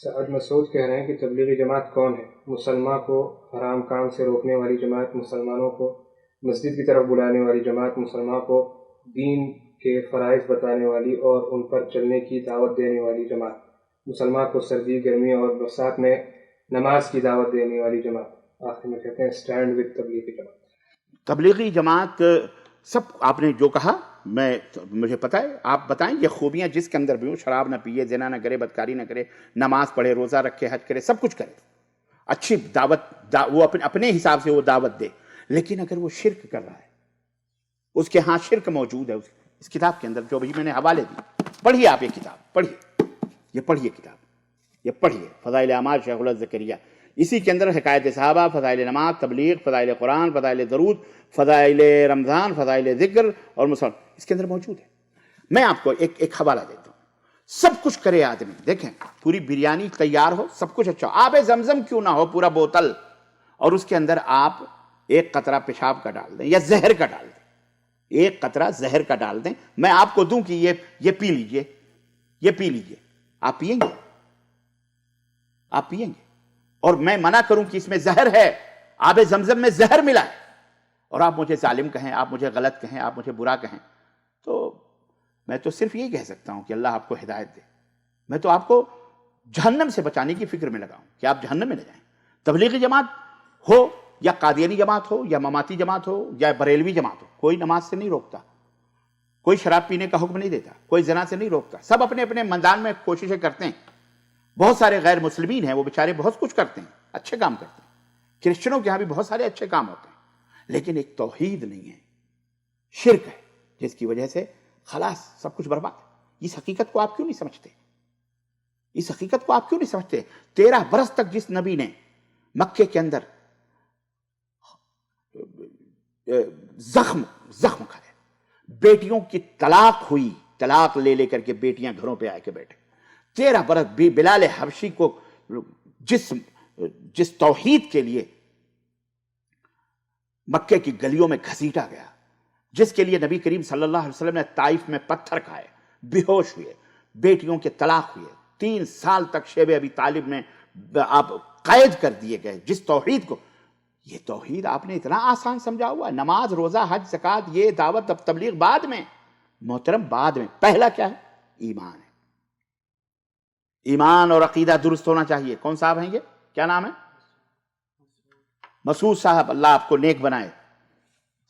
سعد مسعود کہہ رہے ہیں کہ تبلیغی جماعت کون ہے؟ مسلمان کو حرام کام سے روکنے والی جماعت، مسلمانوں کو مسجد کی طرف بلانے والی جماعت، مسلمان کو دین کے فرائض بتانے والی اور ان پر چلنے کی دعوت دینے والی جماعت، مسلمان کو سردی گرمی اور برسات میں نماز کی دعوت دینے والی جماعت، آخر میں کہتے ہیں اسٹینڈ وتھ تبلیغی جماعت۔ تبلیغی جماعت سب آپ نے جو کہا مجھے پتہ ہے، آپ بتائیں یہ خوبیاں جس کے اندر بھی ہوں، شراب نہ پیے، زنا نہ کرے، بدکاری نہ کرے، نماز پڑھے، روزہ رکھے، حج کرے، سب کچھ کرے، اچھی دعوت وہ اپنے حساب سے وہ دعوت دے، لیکن اگر وہ شرک کر رہا ہے، اس کے ہاں شرک موجود ہے اس کتاب کے اندر جو بھی میں نے حوالے دی، پڑھیے آپ یہ کتاب، پڑھیے، یہ پڑھیے کتاب، یہ پڑھیے فضائل اعمال شیخ اللہ زکریا، اسی کے اندر حکایت صحابہ، فضائل نماز، تبلیغ، فضائل قرآن، فضائل درود، فضائل رمضان، فضائل ذکر اور مسلم، اس کے اندر موجود ہے۔ میں آپ کو ایک حوالہ دیتا ہوں، سب کچھ کرے آدمی، دیکھیں پوری بریانی تیار ہو، سب کچھ اچھا ہو، آب زمزم کیوں نہ ہو پورا بوتل، اور اس کے اندر آپ ایک قطرہ پیشاب کا ڈال دیں یا زہر کا ڈال دیں، ایک قطرہ زہر کا ڈال دیں، میں آپ کو دوں کہ یہ پی لیجئے، یہ پی لیجئے، آپ پیئیں گے؟ آپ پیئیں گے؟ اور میں منع کروں کہ اس میں زہر ہے، آب زمزم میں زہر ملا ہے، اور آپ مجھے ظالم کہیں، آپ مجھے غلط کہیں، آپ مجھے برا کہیں، تو میں تو صرف یہی کہہ سکتا ہوں کہ اللہ آپ کو ہدایت دے۔ میں تو آپ کو جہنم سے بچانے کی فکر میں لگا ہوں کہ آپ جہنم میں نہ جائیں۔ تبلیغی جماعت ہو یا قادیانی جماعت ہو یا مماتی جماعت ہو یا بریلوی جماعت ہو، کوئی نماز سے نہیں روکتا، کوئی شراب پینے کا حکم نہیں دیتا، کوئی زنا سے نہیں روکتا، سب اپنے اپنے میدان میں کوششیں کرتے ہیں۔ بہت سارے غیر مسلمین ہیں، وہ بیچارے بہت کچھ کرتے ہیں، اچھے کام کرتے ہیں، کرسچنوں کے ہاں بھی بہت سارے اچھے کام ہوتے ہیں، لیکن ایک توحید نہیں ہے، شرک ہے، جس کی وجہ سے خلاص سب کچھ برباد ہے۔ اس حقیقت کو آپ کیوں نہیں سمجھتے؟ اس حقیقت کو آپ کیوں نہیں سمجھتے؟ 13 برس تک جس نبی نے مکے کے اندر زخم کھائے، بیٹیوں کی طلاق ہوئی، طلاق لے کر کے بیٹیاں گھروں پہ آ کے بیٹھے، 13 برس بلال حبشی کو جس توحید کے لیے مکے کی گلیوں میں گھسیٹا گیا، جس کے لیے نبی کریم صلی اللہ علیہ وسلم نے طائف میں پتھر کھائے، بے ہوش ہوئے، بیٹیوں کے طلاق ہوئے، 3 سال تک شیب ابی طالب میں آپ قید کر دیے گئے، جس توحید کو، یہ توحید آپ نے اتنا آسان سمجھا ہوا ہے؟ نماز، روزہ، حج، زکوٰۃ، یہ دعوت تبلیغ بعد میں، محترم بعد میں، پہلا کیا ہے؟ ایمان ہے۔ ایمان اور عقیدہ درست ہونا چاہیے۔ کون صاحب ہیں یہ؟ کیا نام ہے؟ مسعود صاحب، اللہ آپ کو نیک بنائے،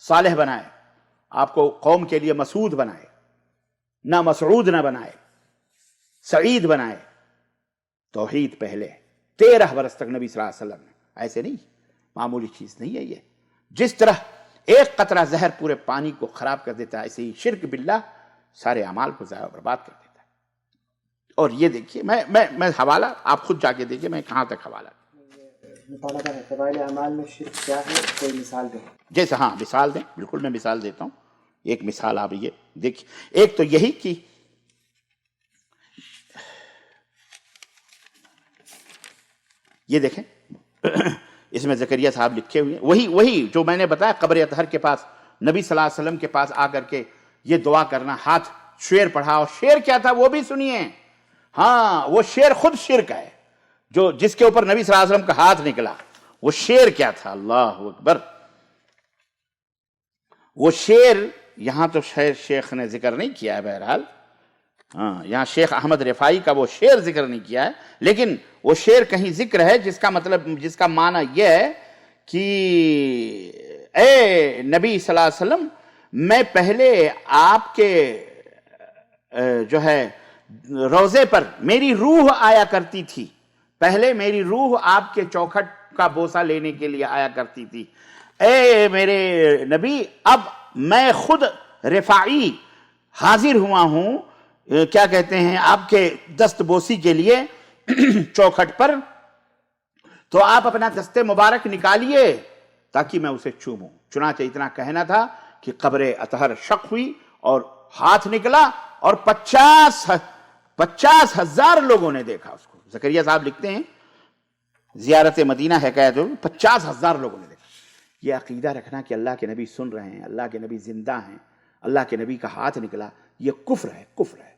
صالح بنائے، آپ کو قوم کے لیے مسعود بنائے، نہ مسعود نہ بنائے، سعید بنائے۔ توحید پہلے، 13 برس تک نبی صلی اللہ علیہ وسلم نے، ایسے نہیں، معمولی چیز نہیں ہے یہ۔ جس طرح ایک قطرہ زہر پورے پانی کو خراب کر دیتا ہے، ایسے ہی شرک باللہ سارے اعمال کو ضائع و برباد کر دیتا ہے۔ اور یہ دیکھیے، میں حوالہ آپ خود جا کے دیکھیے میں کہاں تک حوالہ، مطالبہ ہے فضائل اعمال میں شرک کیا ہے، کوئی مثال دیں۔ جیسے ہاں مثال دیں، بالکل میں مثال دیتا ہوں۔ ایک مثال آپ یہ دیکھیے، ایک تو یہی کہ یہ دیکھیں اس میں زکریا صاحب لکھے ہوئے ہیں، وہی جو میں نے بتایا قبر اطہر کے پاس نبی صلی اللہ علیہ وسلم کے پاس آ کر کے یہ دعا کرنا، ہاتھ شعر پڑھا، اور شعر کیا تھا وہ بھی سنیے۔ ہاں وہ شعر خود شرک ہے، جس کے اوپر نبی صلی اللہ علیہ وسلم کا ہاتھ نکلا، وہ شعر کیا تھا؟ اللہ اکبر! وہ شعر یہاں تو شیخ نے ذکر نہیں کیا ہے، بہرحال ہاں یہاں شیخ احمد رفاعی کا وہ شعر ذکر نہیں کیا ہے، لیکن وہ شعر کہیں ذکر ہے جس کا مطلب، جس کا معنی یہ ہے کہ اے نبی صلی اللہ علیہ وسلم، میں پہلے آپ کے جو ہے روضے پر میری روح آیا کرتی تھی، پہلے میری روح آپ کے چوکھٹ کا بوسہ لینے کے لیے آیا کرتی تھی، اے میرے نبی اب میں خود رفاعی حاضر ہوا ہوں، کیا کہتے ہیں، آپ کے دست بوسی کے لیے چوکھٹ پر، تو آپ اپنا دست مبارک نکالیے تاکہ میں اسے چوموں۔ چنانچہ اتنا کہنا تھا کہ قبر اطہر شق ہوئی اور ہاتھ نکلا، اور 50,000 لوگوں نے دیکھا اس کو۔ زکریا صاحب لکھتے ہیں زیارت مدینہ حکایت، 50,000 لوگوں نے دیکھا۔ یہ عقیدہ رکھنا کہ اللہ کے نبی سن رہے ہیں، اللہ کے نبی زندہ ہیں، اللہ کے نبی کا ہاتھ نکلا، یہ کفر ہے، کفر ہے۔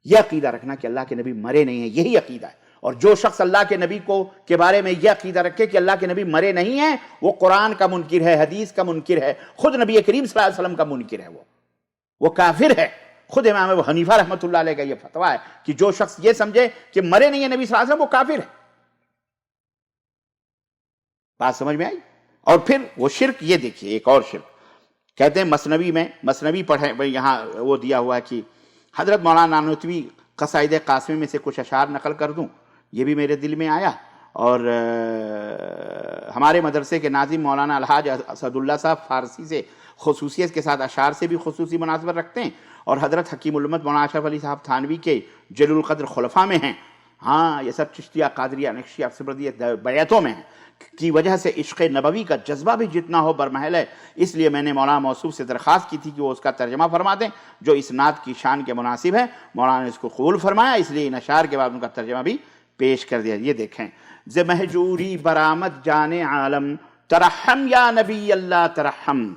یہ عقیدہ رکھنا کہ اللہ کے نبی مرے نہیں ہیں، یہی عقیدہ ہے۔ اور جو شخص اللہ کے نبی کے بارے میں یہ عقیدہ رکھے کہ اللہ کے نبی مرے نہیں ہیں، وہ قرآن کا منکر ہے، حدیث کا منکر ہے، خود نبی کریم صلی اللہ علیہ وسلم کا منکر ہے، وہ کافر ہے۔ خود امام ابو حنیفہ رحمۃ اللہ علیہ کا یہ فتویٰ ہے کہ جو شخص یہ سمجھے کہ مرے نہیں ہیں نبی صلی اللہ علیہ وسلم، وہ کافر ہے۔ بات سمجھ میں آئی؟ اور پھر وہ شرک، یہ دیکھیے ایک اور شرک کہتے ہیں مثنوی پڑھیں، یہاں وہ دیا ہوا ہے کہ حضرت مولانا نانوتوی قصائد قاسمی میں سے کچھ اشعار نقل کر دوں، یہ بھی میرے دل میں آیا۔ اور ہمارے مدرسے کے ناظم مولانا الحاج اسد اللہ صاحب فارسی سے خصوصیت کے ساتھ اشعار سے بھی خصوصی مناسبت رکھتے ہیں، اور حضرت حکیم الامت مولانا اشرف علی صاحب تھانوی کے جلیل القدر خلفاء میں ہیں۔ ہاں یہ سب چشتیہ، قادریہ، نقشیہ، سبردیہ بیعتوں میں ہیں، کی وجہ سے عشق نبوی کا جذبہ بھی جتنا ہو برمحل ہے۔ اس لیے میں نے مولانا موصوف سے درخواست کی تھی کہ وہ اس کا ترجمہ فرما دیں جو اس نعت کی شان کے مناسب ہے۔ مولانا نے اس کو قبول فرمایا، اس لیے ان اشعار کے بعد ان کا ترجمہ بھی پیش کر دیا۔ یہ دیکھیں، ز مہجوری برآمد جان عالم، ترحم یا نبی اللہ ترحم،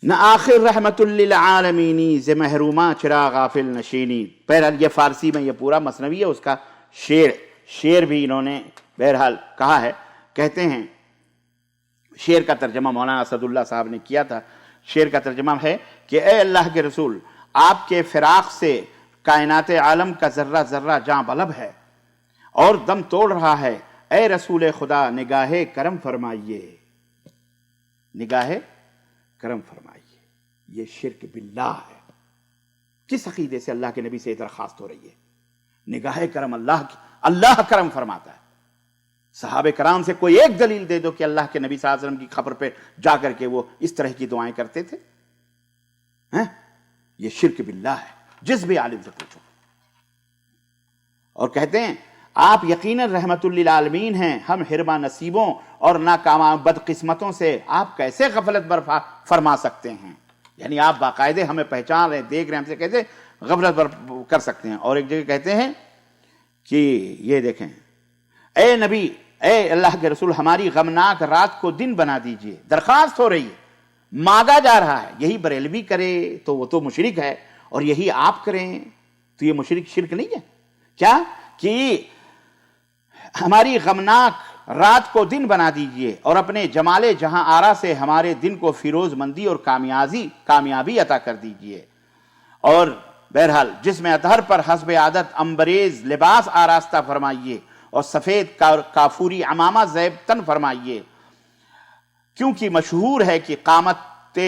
نہ آخر رحمت للعالمینی، ز محرومہ چرا غافل نشینی۔ بہرحال یہ فارسی میں یہ پورا مثنوی ہے، اس کا شعر بھی انہوں نے بہرحال کہا ہے۔ کہتے ہیں شعر کا ترجمہ مولانا اسد اللہ صاحب نے کیا تھا۔ شعر کا ترجمہ ہے کہ اے اللہ کے رسول، آپ کے فراق سے کائنات عالم کا ذرہ ذرہ جاں بلب ہے اور دم توڑ رہا ہے۔ اے رسول خدا نگاہ کرم فرمائیے، نگاہ کرم فرمائیے۔ یہ شرک باللہ ہے۔ کس عقیدے سے اللہ کے نبی سے درخواست ہو رہی ہے؟ نگاہ کرم اللہ کرم فرماتا ہے۔ صحابہ کرام سے کوئی ایک دلیل دے دو کہ اللہ کے نبی صلی اللہ علیہ وسلم کی قبر پہ جا کر کے وہ اس طرح کی دعائیں کرتے تھے؟ یہ شرک باللہ ہے، جس بھی عالم سے پوچھو۔ اور کہتے ہیں آپ یقیناً رحمت للعالمین ہیں، ہم حرمہ نصیبوں اور ناکامہ بدقسمتوں سے آپ کیسے غفلت برپا فرما سکتے ہیں؟ یعنی آپ باقاعدے ہمیں پہچان رہے، دیکھ رہے ہیں، ہم سے کیسے غفلت کر سکتے ہیں؟ اور ایک جگہ کہتے ہیں کہ یہ دیکھیں، اے نبی، اے اللہ کے رسول، ہماری غمناک رات کو دن بنا دیجئے۔ درخواست ہو رہی ہے، مانگا جا رہا ہے۔ یہی بریلوی کرے تو وہ تو مشرک ہے، اور یہی آپ کریں تو یہ شرک نہیں ہے کیا؟ کہ ہماری غمناک رات کو دن بنا دیجئے اور اپنے جمال جہاں آرا سے ہمارے دن کو فیروز مندی اور کامیابی عطا کر دیجئے۔ اور بہرحال جسم اطہر پر حسب عادت امبریز لباس آراستہ فرمائیے اور سفید کافوری عمامہ زیب تن فرمائیے، کیونکہ مشہور ہے کہ قامت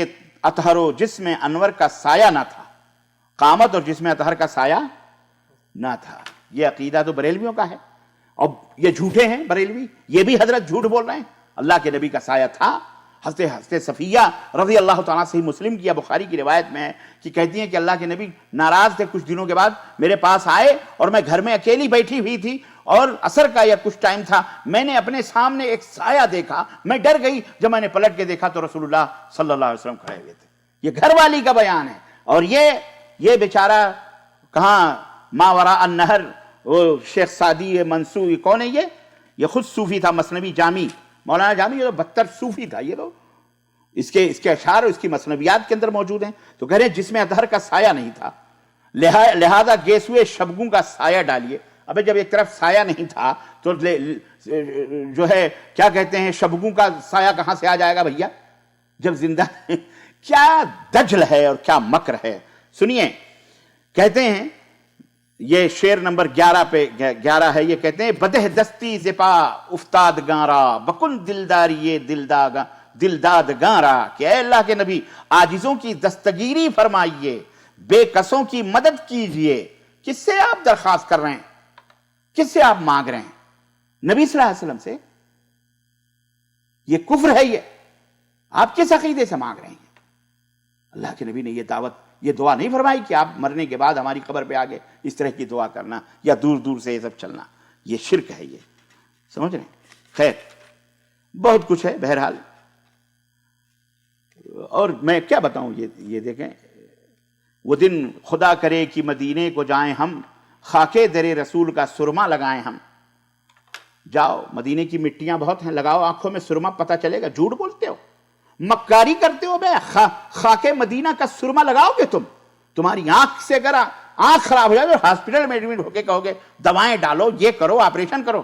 اطہر و جسم انور کا سایہ نہ تھا۔ قامت اور جسم اطہر کا سایہ نہ تھا۔ یہ عقیدہ تو بریلویوں کا ہے، اور یہ جھوٹے ہیں بریلوی، یہ بھی حضرت جھوٹ بول رہے ہیں۔ اللہ کے نبی کا سایہ تھا۔ حضرت صفیہ رضی اللہ تعالیٰ صحیح مسلم کی یا بخاری کی روایت میں ہے کہ کہتی ہیں کہ اللہ کے نبی ناراض تھے، کچھ دنوں کے بعد میرے پاس آئے اور میں گھر میں اکیلی بیٹھی ہوئی تھی، اور عصر کا یا کچھ ٹائم تھا، میں نے اپنے سامنے ایک سایہ دیکھا، میں ڈر گئی، جب میں نے پلٹ کے دیکھا تو رسول اللہ صلی اللہ علیہ وسلم کھڑے ہوئے تھے۔ یہ گھر والی کا بیان ہے۔ اور یہ بیچارہ کہاں ماوراء النہر، وہ شیخ سعدی منصور، کون ہے یہ خود صوفی تھا، مثنوی جامی، مولانا جامی یہ تو بدتر صوفی تھا۔ یہ تو اس کے اشعار اور اس کی مثنویات کے اندر موجود ہیں۔ تو کہہ رہے ہیں جسم اطہر کا سایہ نہیں تھا، لہذا گیسوئے شبگوں کا سایہ ڈالیے۔ ابے جب ایک طرف سایہ نہیں تھا تو جو ہے کیا کہتے ہیں، شبگوں کا سایہ کہاں سے آ جائے گا بھیا جب زندہ؟ کیا دجل ہے اور کیا مکر ہے۔ سنیے، کہتے ہیں یہ شعر نمبر 11 ہے، یہ کہتے ہیں بدہ دستی زپا افتاد گارا بکن دلداری دلداد گارا، کہ اے اللہ کے نبی عاجزوں کی دستگیری فرمائیے، بے کسوں کی مدد کیجئے۔ کس سے آپ درخواست کر رہے ہیں؟ کس سے آپ مانگ رہے ہیں؟ نبی صلی اللہ علیہ وسلم سے؟ یہ کفر ہے۔ یہ آپ کس عقیدے سے مانگ رہے ہیں؟ اللہ کے نبی نے یہ دعا نہیں فرمائی کہ آپ مرنے کے بعد ہماری قبر پہ آگے اس طرح کی دعا کرنا یا دور دور سے یہ سب چلنا۔ یہ شرک ہے، یہ سمجھ رہے ہیں؟ خیر بہت کچھ ہے بہرحال، اور میں کیا بتاؤں۔ یہ دیکھیں، وہ دن خدا کرے کہ مدینے کو جائیں ہم، خاکے در رسول کا سرما لگائیں ہم۔ جاؤ، مدینے کی مٹیاں بہت ہیں، لگاؤ آنکھوں میں سرما، پتہ چلے گا۔ جھوٹ بولتے ہو، مکاری کرتے ہو بے، خاک مدینہ کا سرما لگاؤ گے تمہاری آنکھ سے اگر آنکھ خراب ہو جائے تو ہاسپٹل میں ایڈمٹ ہو کے کہو گے دوائیں ڈالو، یہ کرو، آپریشن کرو.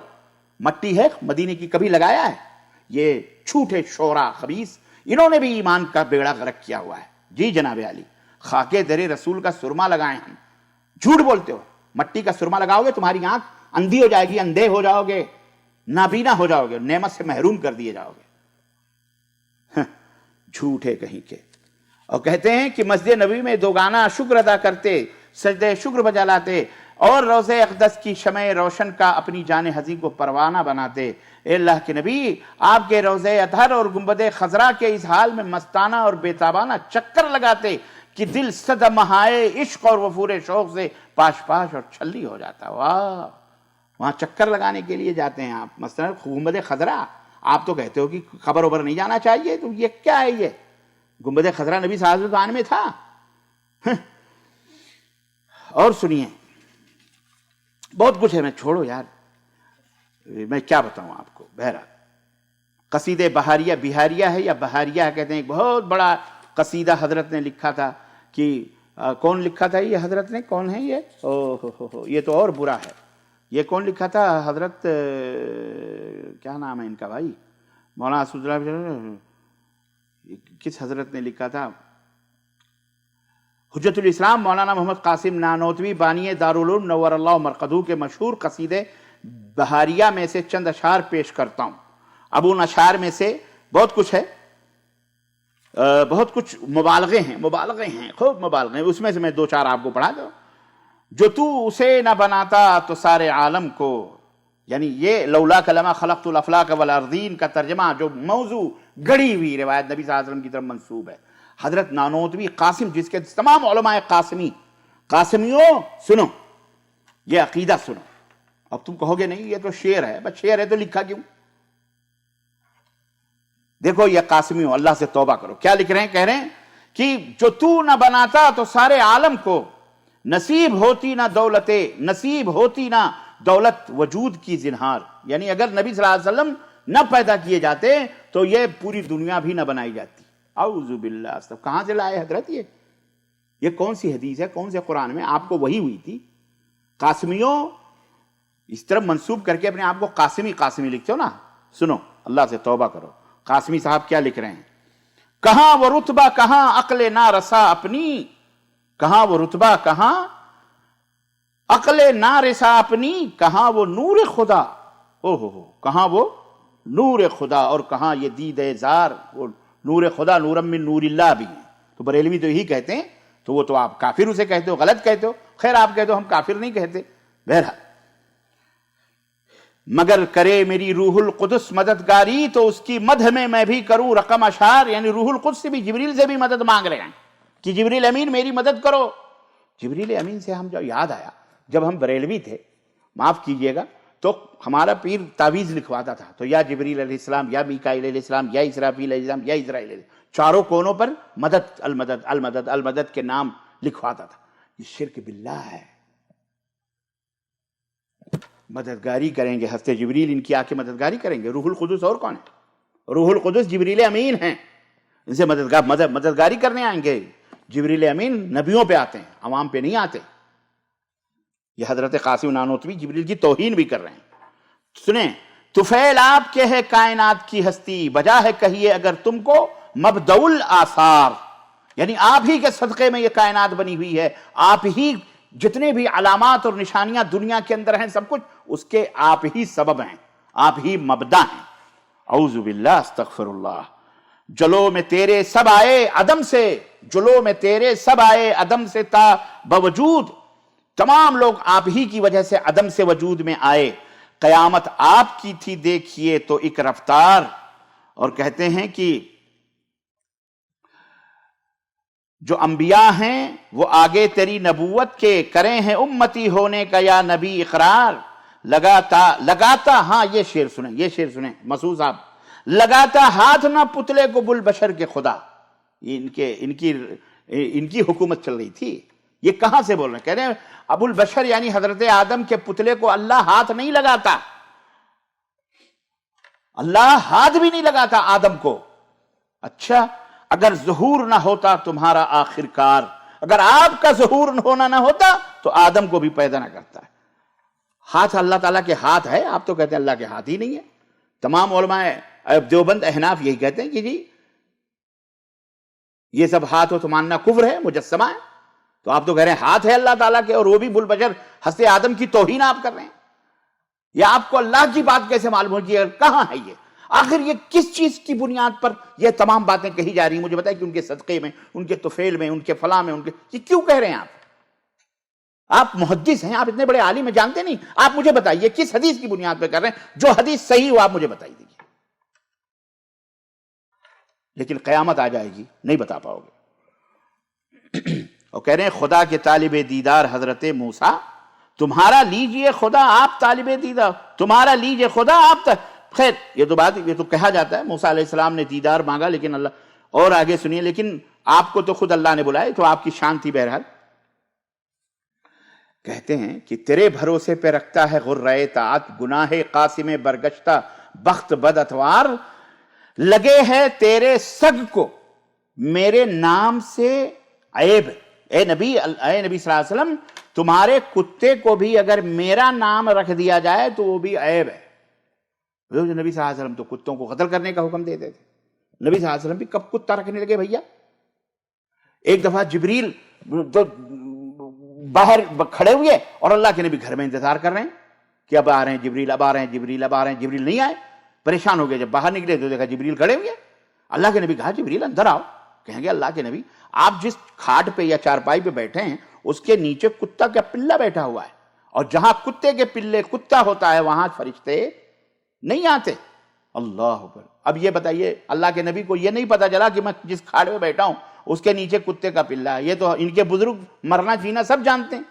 مٹی ہے مدینے کی کبھی لگایا ہے؟ یہ جھوٹے شعراء خبیث، انہوں نے بھی ایمان کا بیڑا غرق کیا ہوا ہے. جی جناب علی، خاکے در رسول کا سرما لگائے ہم. جھوٹ بولتے ہو. مٹی کا سرما لگاؤ گے تمہاری آنکھ اندھی ہو جائے گی، اندھے ہو جاؤ گے، نابینا ہو جاؤ گے، نعمت سے محروم کر دیے جاؤ گے. جھوٹے کہیں کے. اور کہتے ہیں کہ مسجد نبوی میں دوگانا شکر ادا کرتے، سجدے شکر بجا لاتے، اور روضہ اقدس کی شمع روشن کا اپنی جان حزین کو پروانہ بناتے. اے اللہ کے نبی، آپ کے روضہ اطہر اور گنبد خضرا کے اس حال میں مستانہ اور بیتابانہ چکر لگاتے کہ دل صد مہائے عشق اور وفور شوق سے پاش پاش اور چھلی ہو جاتا. واہ، وہاں چکر لگانے کے لیے جاتے ہیں آپ. مثلا گنبد خضرا، آپ تو کہتے ہو کہ خبر اوبر نہیں جانا چاہیے، تو یہ کیا ہے؟ یہ گنبد خضرا نبی صلی اللہ علیہ وسلم میں تھا. اور سنیے، بہت کچھ ہے، میں چھوڑو یار، میں کیا بتاؤں آپ کو. بہرحال قصیدہ بہاریہ، بہاریہ ہے یا بہاریہ کہتے ہیں، ایک بہت بڑا قصیدہ حضرت نے لکھا تھا. کہ کون لکھا تھا یہ حضرت نے؟ کون ہے یہ؟ یہ تو اور برا ہے. یہ کون لکھا تھا حضرت؟ کیا نام ہے ان کا بھائی؟ مولانا اسد اللہ، کس حضرت نے لکھا تھا؟ حجت الاسلام مولانا محمد قاسم نانوتوی بانی دارالعلوم نور اللہ مرقدو کے مشہور قصیدے بہاریہ میں سے چند اشعار پیش کرتا ہوں. اب ان اشعار میں سے بہت کچھ ہے، بہت کچھ مبالغے ہیں، خوب مبالغے ہیں. اس میں سے میں دو چار آپ کو پڑھا دوں. جو تو اسے نہ بناتا تو سارے عالم کو، یعنی یہ لولا کلمہ خلقت الافلاک والارضین کا ترجمہ جو موضوع گڑی ہوئی روایت نبی صلی اللہ علیہ وسلم کی طرف منسوب ہے. حضرت نانوتوی قاسم، جس کے تمام علماء قاسمیوں سنو، یہ عقیدہ سنو. اب تم کہو گے نہیں یہ تو شعر ہے، بس شعر ہے تو لکھا کیوں؟ دیکھو یہ قاسمیوں، اللہ سے توبہ کرو. کیا لکھ رہے ہیں؟ کہہ رہے ہیں کہ جو تو نہ بناتا تو سارے عالم کو نصیب ہوتی نہ دولت وجود کی زنہار. یعنی اگر نبی صلی اللہ علیہ وسلم نہ پیدا کیے جاتے تو یہ پوری دنیا بھی نہ بنائی جاتی. اعوذ باللہ. کہاں سے لائے حضرت یہ کون سی حدیث ہے؟ کون سے قرآن میں؟ آپ کو وہی ہوئی تھی. قاسمیوں اس طرح منسوب کر کے اپنے آپ کو قاسمی لکھتے ہو نا. سنو، اللہ سے توبہ کرو. قاسمی صاحب کیا لکھ رہے ہیں؟ کہاں وہ رتبہ، کہاں عقل نہ رسا اپنی، کہاں وہ رتبہ، کہاں عقل نہ رسا اپنی، کہاں وہ نور خدا، کہاں وہ نور خدا، اور کہاں یہ دید زار. وہ نور خدا نورم من نور اللہ بھی ہیں. تو بریلوی تو یہی کہتے ہیں. تو وہ تو آپ کافر اسے کہتے ہو، غلط کہتے ہو. خیر آپ کہتے ہو، ہم کافر نہیں کہتے. بہرحال مگر کرے میری روح القدس مددگاری تو اس کی مدح میں بھی کروں رقم اشعار. یعنی روح القدس سے بھی، جبریل سے بھی مدد مانگ رہے ہیں کہ جبریل امین میری مدد کرو. جبریل امین سے ہم جو یاد آیا، جب ہم بریلوی تھے، معاف کیجئے گا، تو ہمارا پیر تعویذ لکھواتا تھا. تو یا جبریل علیہ السلام، یا میکائیل علیہ السلام، یا اسرافیل علیہ السلام، یا اسرائیل علیہ السلام، چاروں کونوں پر مدد المدد المدد المدد کے نام لکھواتا تھا. یہ شرک باللہ ہے. مددگاری کریں گے ہفتے جبریل، ان کی آ کے مددگاری کریں گے. روح القدس اور کون ہے؟ روح القدس جبریل امین ہیں. ان سے مددگاری کرنے آئیں گے. جبریل امین نبیوں پہ آتے ہیں، عوام پہ نہیں آتے. یہ حضرت قاسم نانوتوی جبریل کی توہین بھی کر رہے ہیں. سنیں، طفیل آپ کے ہے کائنات کی ہستی، بجا ہے کہیے اگر تم کو مبدأ الآثار. یعنی آپ ہی کے صدقے میں یہ کائنات بنی ہوئی ہے. آپ ہی جتنے بھی علامات اور نشانیاں دنیا کے اندر ہیں، سب کچھ اس کے آپ ہی سبب ہیں، آپ ہی مبدا ہیں. اعوذ باللہ، استغفر اللہ. جلو میں تیرے سب آئے عدم سے، جلو میں تیرے سب آئے عدم سے تا بوجود. تمام لوگ آپ ہی کی وجہ سے عدم سے وجود میں آئے. قیامت آپ کی تھی دیکھیے تو ایک رفتار. اور کہتے ہیں کہ جو انبیاء ہیں وہ آگے تیری نبوت کے کرے ہیں امتی ہونے کا یا نبی اقرار. لگاتا ہاں یہ شعر سنیں مسعود صاحب. لگاتا ہاتھ نہ پتلے کو بل بشر کے خدا. ان کی حکومت چل رہی تھی. یہ کہاں سے بول رہے ہیں؟ کہہ رہے ہیں ابو البشر یعنی حضرت آدم کے پتلے کو اللہ ہاتھ نہیں لگاتا. اللہ ہاتھ بھی نہیں لگاتا آدم کو. اچھا، اگر ظہور نہ ہوتا تمہارا آخر کار، اگر آپ کا ظہور ہونا نہ ہوتا تو آدم کو بھی پیدا نہ کرتا ہے۔ ہاتھ اللہ تعالیٰ کے ہاتھ ہے، آپ تو کہتے ہیں اللہ کے ہاتھ ہی نہیں ہے۔ تمام علماء دیوبند احناف یہی کہتے ہیں کہ جی یہ سب ہاتھ تو ماننا کفر ہے، مجسمہ ہے، تو آپ تو کہہ رہے ہیں ہاتھ ہے اللہ تعالیٰ کے، اور وہ بھی بالبشر حضرت آدم کی توہین آپ کر رہے ہیں۔ یا آپ کو اللہ کی بات کیسے معلوم ہو کہ کہاں ہے یہ؟ آخر یہ کس چیز کی بنیاد پر یہ تمام باتیں کہی جا رہی ہیں؟ مجھے بتائیں کہ ان کے صدقے میں، ان کے طفیل میں، ان کے فلاں میں، یہ کیوں کہہ رہے ہیں آپ محدث ہیں، آپ اتنے بڑے عالم ہیں، جانتے نہیں؟ آپ مجھے بتائیے کس حدیث کی بنیاد پہ کر رہے ہیں؟ جو حدیث صحیح ہو آپ مجھے بتائی دیجیے، لیکن قیامت آ جائے گی نہیں بتا پاؤ گے۔ اور کہہ رہے ہیں خدا کے طالب دیدار حضرت موسیٰ، تمہارا لیجئے خدا آپ طالب دیدار، تمہارا لیجئے خدا آپ خیر یہ تو کہا جاتا ہے موسیٰ علیہ السلام نے دیدار مانگا، لیکن اللہ، اور آگے سنیے، لیکن آپ کو تو خود اللہ نے بلائے، تو آپ کی شان تھی۔ بہرحال کہتے ہیں کہ تیرے بھروسے پہ رکھتا ہے غرۂ طاعت، گناہ قاسم برگشتہ بخت بد اتوار، لگے ہے تیرے سگ کو میرے نام سے عیب۔ اے نبی صلی اللہ علیہ وسلم، تمہارے کتے کو بھی اگر میرا نام رکھ دیا جائے تو وہ بھی عیب ہے۔ نبی صلی اللہ علیہ وسلم تو کتوں کو قتل کرنے کا حکم دیتے تھے، نبی صلی اللہ علیہ وسلم بھی کب کتا رکھنے لگے بھیا؟ ایک دفعہ جبریل تو باہر کھڑے ہوئے اور اللہ کے نبی گھر میں انتظار کر رہے ہیں کہ اب آ رہے ہیں جبریل، اب آ رہے ہیں جبریل، اب آ رہے ہیں جبریل، نہیں آئے، پریشان ہو گئے۔ جب باہر نکلے تو دیکھا جبریل کھڑے ہوئے۔ اللہ کے نبی کہا جبریل اندر آؤ۔ کہیں گے اللہ کے نبی آپ جس کھاٹ پہ یا چارپائی پہ بیٹھے ہیں اس کے نیچے کتا کا پلہ بیٹھا ہوا ہے، اور جہاں کتے کے پلے کتا ہوتا ہے وہاں فرشتے نہیں آتے۔ اللہ اکبر۔ اب یہ بتائیے اللہ کے نبی کو یہ نہیں پتا چلا کہ میں جس کھاڑ میں بیٹھا ہوں اس کے نیچے کتے کا پلہ ہے؟ یہ تو ان کے بزرگ مرنا جینا سب جانتے ہیں،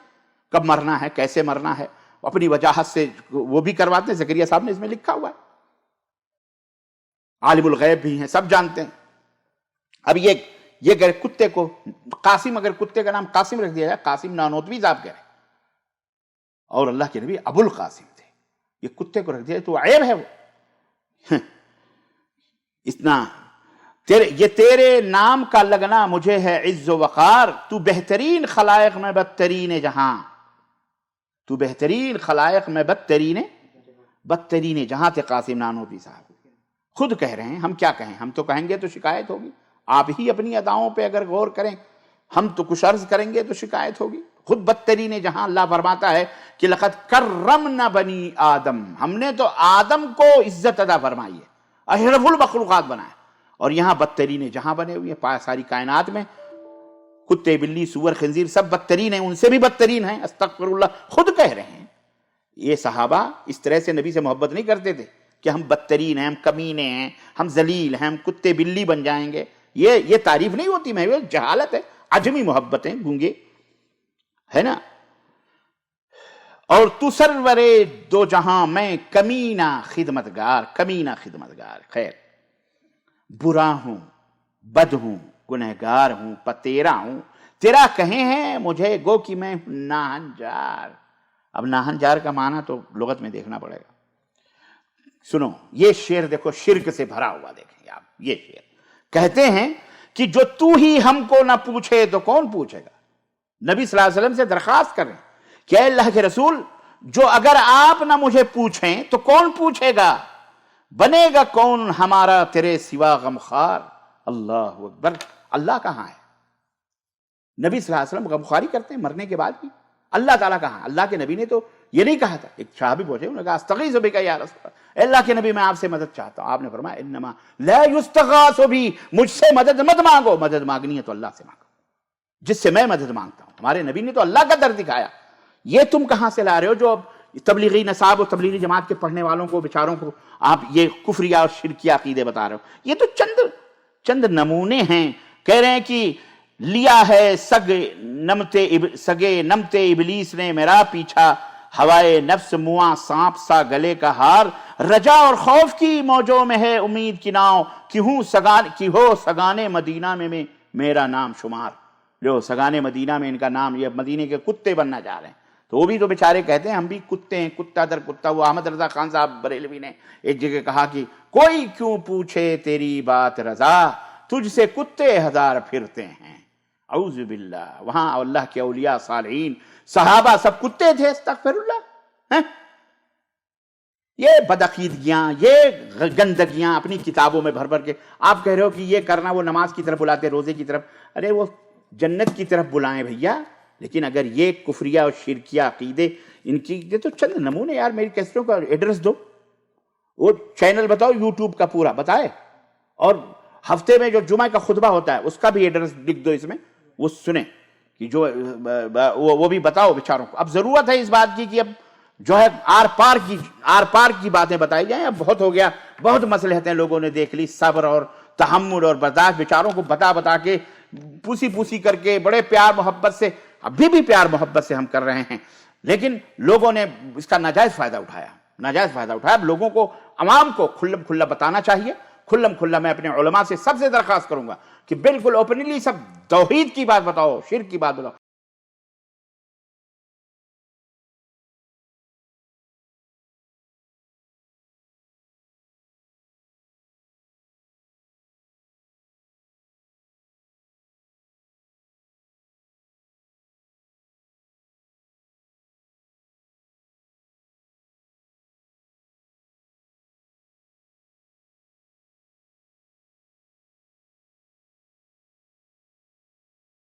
کب مرنا ہے، کیسے مرنا ہے، اپنی وجاہت سے وہ بھی کرواتے ہیں۔ زکریا صاحب نے اس میں لکھا ہوا ہے، عالم الغیب بھی ہیں، سب جانتے ہیں۔ اب یہ کتے کو قاسم، اگر کتے کا نام قاسم رکھ دیا جائے، قاسم نانوتوی صاحب کہہ رہے ہیں، اور اللہ کے نبی ابو القاسم تھے، یہ کتے کو رکھ دیا تو عیب ہے وہ۔ اتنا یہ تیرے نام کا لگنا مجھے ہے عز و وقار، تو بہترین خلائق میں بدترین جہاں، تو بہترین خلائق میں بدترین جہاں تھے قاسم نانوتوی صاحب۔ خود کہہ رہے ہیں، ہم کیا کہیں؟ ہم تو کہیں گے تو شکایت ہوگی۔ آپ ہی اپنی اداؤں پہ اگر غور کریں، ہم تو کچھ عرض کریں گے تو شکایت ہوگی۔ خود بدترین جہاں اللہ فرماتا ہے کہ لقد کرمنا بنی آدم، ہم نے تو آدم کو عزت عطا فرمائی ہے، اشرف المخلوقات بنایا، اور یہاں بدترین جہاں بنے ہوئے ہیں۔ ساری کائنات میں کتے، بلی، سور، خنزیر سب بدترین ہیں، ان سے بھی بدترین ہیں، استغفر اللہ۔ خود کہہ رہے ہیں یہ صحابہ اس طرح سے نبی سے محبت نہیں کرتے تھے کہ ہم بدترین ہیں، ہم کمینے ہیں، ہم ذلیل ہیں، ہم کتے بلی بن جائیں گے۔ یہ تعریف نہیں ہوتی، میں جہالت ہے، عجمی محبتیں، گونگے ہے نا۔ اور تو سرور دو جہاں، میں کمینہ خدمتگار، خیر برا ہوں، بد ہوں، گنہگار ہوں، پتیرا ہوں، تیرا کہیں ہے مجھے گو کہ میں ناہنجار۔ اب ناہنجار کا معنی تو لغت میں دیکھنا پڑے گا۔ سنو یہ شعر دیکھو، شرک سے بھرا ہوا، دیکھیں آپ یہ شعر کہتے ہیں کہ جو تو ہی ہم کو نہ پوچھے تو کون پوچھے گا۔ نبی صلی اللہ علیہ وسلم سے درخواست کر رہے ہیں کہ اے اللہ کے رسول، جو اگر آپ نہ مجھے پوچھیں تو کون پوچھے گا؟ بنے گا کون ہمارا تیرے سوا غمخوار؟ اللہ اکبر۔ اللہ کہاں ہے؟ نبی صلی اللہ علیہ وسلم غمخواری کرتے ہیں مرنے کے بعد بھی؟ اللہ تعالیٰ کہاں؟ اللہ کے نبی نے تو یہ نہیں کہا تھا۔ ایک صحابی پوچھے، انہوں نے کہا استغیث بک یا رسول اللہ، اے اللہ کے نبی میں آپ سے مدد چاہتا ہوں۔ آپ نے فرمایا انما لا یستغاث بی، مجھ سے مدد مت مانگو، مدد مانگنی ہے تو اللہ سے مانگو، جس سے میں مدد مانگتا ہوں۔ ہمارے نبی نے تو اللہ کا در دکھایا۔ یہ تم کہاں سے لا رہے ہو جو تبلیغی نصاب اور تبلیغی جماعت کے پڑھنے والوں کو بیچاروں کو آپ یہ کفریہ اور شرکیہ عقیدے بتا رہے ہو؟ یہ تو چند نمونے ہیں۔ کہہ رہے ہیں کہ لیا ہے سگے نمتے ابلیس نے میرا پیچھا، ہوائے نفس مواں سانپ سا گلے کا ہار، رجا اور خوف کی موجوں میں ہے امید کی ناؤ، کہ ہو سگانے مدینہ میں میرا نام شمار۔ جو سگانے مدینہ میں ان کا نام، یہ مدینے کے کتے بننا چاہ رہے ہیں، تو وہ بھی تو بیچارے کہتے ہیں ہم بھی کتے ہیں، کتا در کتا۔ وہ احمد رضا خان صاحب بریلوی نے ایک جگہ کہا کہ کوئی کیوں پوچھے تیری بات رضا، تجھ سے کتے ہزار پھرتے ہیں۔ اعوذ باللہ. وہاں اللہ کے اولیاء صالحین صحابہ سب کتے تھے. استغفر اللہ. یہ بدعقیدگیاں، یہ گندگیاں اپنی کتابوں میں بھر بھر کے آپ کہہ رہے ہو کہ یہ کرنا، وہ نماز کی طرف بلاتے، روزے کی طرف. ارے وہ جنت کی طرف بلائیں بھیا، لیکن اگر یہ کفریہ اور شرکیہ عقیدے ان کی، یہ تو چند نمونے یار. میری کیسٹوں کا ایڈریس دو، وہ چینل بتاؤ یوٹیوب کا پورا بتائے، اور ہفتے میں جو جمعہ کا خطبہ ہوتا ہے اس کا بھی ایڈریس لکھ دو اس میں، وہ سنیں کہ جو وہ بھی بتاؤ بیچاروں کو. اب ضرورت ہے اس بات کی کہ اب جو ہے آر پار کی باتیں بتائی جائیں. اب بہت ہو گیا، بہت مصلحتیں لوگوں نے دیکھ لی. صبر اور تحمل اور برداشت بیچاروں کو بتا کے، پوسی کر کے، بڑے پیار محبت سے، ابھی بھی پیار محبت سے ہم کر رہے ہیں، لیکن لوگوں نے اس کا ناجائز فائدہ اٹھایا. اب لوگوں کو، عوام کو کھلم کھلا بتانا چاہیے. کھلم کھلا میں اپنے علماء سے سب سے درخواست کروں گا کہ بالکل اوپنلی سب توحید کی بات بتاؤ، شرک کی بات بتاؤ.